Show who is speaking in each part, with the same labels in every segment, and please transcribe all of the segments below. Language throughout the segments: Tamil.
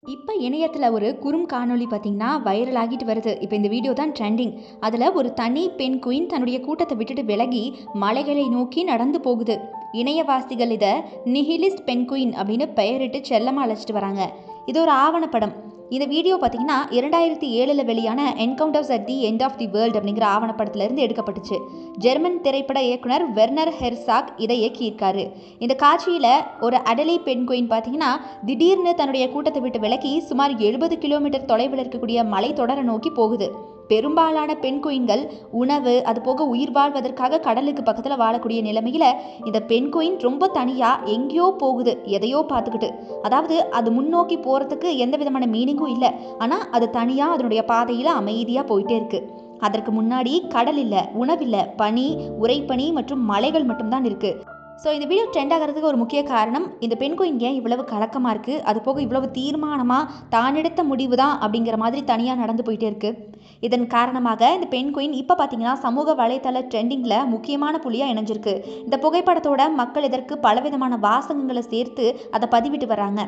Speaker 1: இப்போ இணையத்தில் ஒரு குறும் காணொளி பார்த்தீங்கன்னா வைரல் ஆகிட்டு வருது. இப்போ இந்த வீடியோ தான் ட்ரெண்டிங். அதில் ஒரு தனி பெண் குயின் தன்னுடைய கூட்டத்தை விட்டுட்டு விலகி மலைகளை நோக்கி நடந்து போகுது. இணையவாசிகள் இதை நிஹிலிஸ்ட் பெண் குயின் அப்படின்னு பெயரிட்டு செல்லமாக அழைச்சிட்டு வராங்க. இது ஒரு ஆவணப்படம். இந்த வீடியோ பார்த்தீங்கன்னா 2007 வெளியான encounters at the end of the world அப்படிங்கிற ஆவணப்படத்திலிருந்து எடுக்கப்பட்டுச்சு. ஜெர்மன் திரைப்பட இயக்குனர் வெர்னர் ஹெர்சாக் இதை இயக்கியிருக்காரு. இந்த காட்சியில் ஒரு அடலி பெண் குயின் பார்த்தீங்கன்னா திடீர்னு தன்னுடைய கூட்டத்தை விட்டு விலகி சுமார் 70 கிலோமீட்டர் தொலைவில் இருக்கக்கூடிய மலைத்தொடரை நோக்கி போகுது. பெரும்பாலான பெண் குயின்கள் உணவு அது போக உயிர் வாழ்வதற்காக கடலுக்கு பக்கத்தில் வாழக்கூடிய நிலைமையில் இந்த பெண் குயின் ரொம்ப தனியாக எங்கேயோ போகுது, எதையோ பார்த்துக்கிட்டு. அதாவது அது முன்னோக்கி போகிறதுக்கு எந்த விதமான மீனிங்கும் இல்லை. ஆனால் அது தனியாக அதனுடைய பாதையில் அமைதியாக போயிட்டே இருக்குது. அதற்கு முன்னாடி கடல் இல்லை, உணவில்லை, பனி, உறைபனி மற்றும் மலைகள் மட்டும்தான் இருக்குது. ஸோ இந்த வீடியோ ட்ரெண்ட் ஆகிறதுக்கு ஒரு முக்கிய காரணம் இந்த பெண் குயின் ஏன் இவ்வளவு கலக்கமாக இருக்குது, அது போக இவ்வளவு தீர்மானமாக தான் எடுத்த முடிவு தான் அப்படிங்கிற மாதிரி தனியாக நடந்து போயிட்டே இருக்குது. இதன் காரணமாக இந்த பெண் குயின் இப்போ பார்த்தீங்கன்னா சமூக வலைத்தள ட்ரெண்டிங்கில் முக்கியமான புள்ளியாக இணைஞ்சிருக்கு. இந்த புகைப்படத்தோட மக்கள் இதற்கு பலவிதமான வாசகங்களை சேர்த்து அதை பதிவிட்டு வராங்க.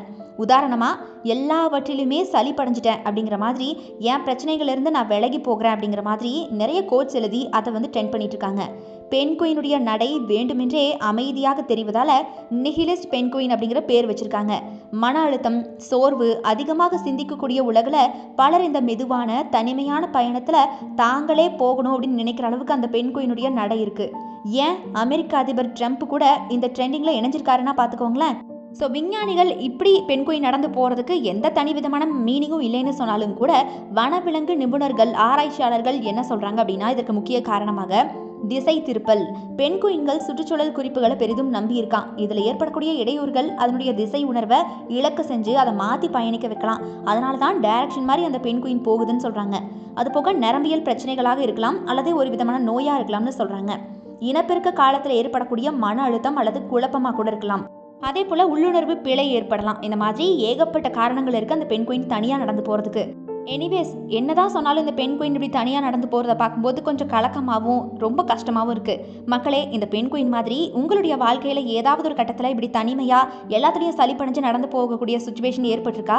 Speaker 1: உதாரணமாக, எல்லாவற்றிலுமே சளிப்படைஞ்சிட்டேன் அப்படிங்கிற மாதிரி, என் பிரச்சனைகளிலிருந்து நான் விலகி போகிறேன் அப்படிங்கிற மாதிரி நிறைய கோட்ஸ் எழுதி அதை ட்ரெண்ட் பண்ணிட்டு இருக்காங்க. பெண் குயினுடைய நடை வேண்டுமென்றே அமைதியாக தெரிவதால நிஹிலிஸ்ட் பெண் குயின் அப்படிங்கிற பேர் வச்சிருக்காங்க. மன அழுத்தம், சோர்வு, அதிகமாக சிந்திக்கக்கூடிய உலகில் பலர் இந்த மெதுவான தனிமையான பயணத்தில் தாங்களே போகணும் அப்படின்னு நினைக்கிற அளவுக்கு அந்த பெண் குயினுடைய நடை இருக்கு. ஏன் அமெரிக்க அதிபர் ட்ரம்ப் கூட இந்த ட்ரெண்டிங்கில் இணைஞ்சிருக்காருன்னா பார்த்துக்கோங்களேன். ஸோ விஞ்ஞானிகள் இப்படி பெண் குயின் நடந்து போகிறதுக்கு எந்த தனி விதமான மீனிங்கும் இல்லைன்னு சொன்னாலும் கூட வனவிலங்கு நிபுணர்கள், ஆராய்ச்சியாளர்கள் என்ன சொல்கிறாங்க அப்படின்னா இதற்கு முக்கிய காரணமாக திசை திருப்பல். பெண் குயின்கள் சுற்றுச்சூழல் குறிப்புகளை பெரிதும் நம்பியிருக்கான். இதில் ஏற்படக்கூடிய இடையூறுகள் அதனுடைய திசை உணர்வை இலக்கு செஞ்சு அதை மாற்றி பயணிக்க வைக்கலாம். அதனால தான் டைரக்ஷன் மாதிரி அந்த பெண் குயின் போகுதுன்னு சொல்கிறாங்க. அது போக நரம்பியல் பிரச்சனைகளாக இருக்கலாம் அல்லது ஒரு விதமான நோயாக இருக்கலாம்னு சொல்கிறாங்க. இனப்பெருக்க காலத்தில் ஏற்படக்கூடிய மன அழுத்தம் அல்லது குழப்பமாக கூட இருக்கலாம். அதே போல் உள்ளுணர்வு பிழை ஏற்படலாம். இந்த மாதிரி ஏகப்பட்ட காரணங்கள் இருக்குது அந்த பெண் குயின் தனியாக நடந்து போகிறதுக்கு. எனிவேஸ், என்னதான் சொன்னாலும் இந்த பெண் குயின் இப்படி தனியாக நடந்து போகிறத பார்க்கும்போது கொஞ்சம் கலக்கமாகவும் ரொம்ப கஷ்டமாகவும் இருக்குது. மக்களே, இந்த பெண் குயின் மாதிரி உங்களுடைய வாழ்க்கையில் ஏதாவது ஒரு கட்டத்தில் இப்படி தனிமையாக எல்லாத்துலேயும் சலிப்படைஞ்சு நடந்து போகக்கூடிய சுச்சுவேஷன் ஏற்பட்டிருக்கா?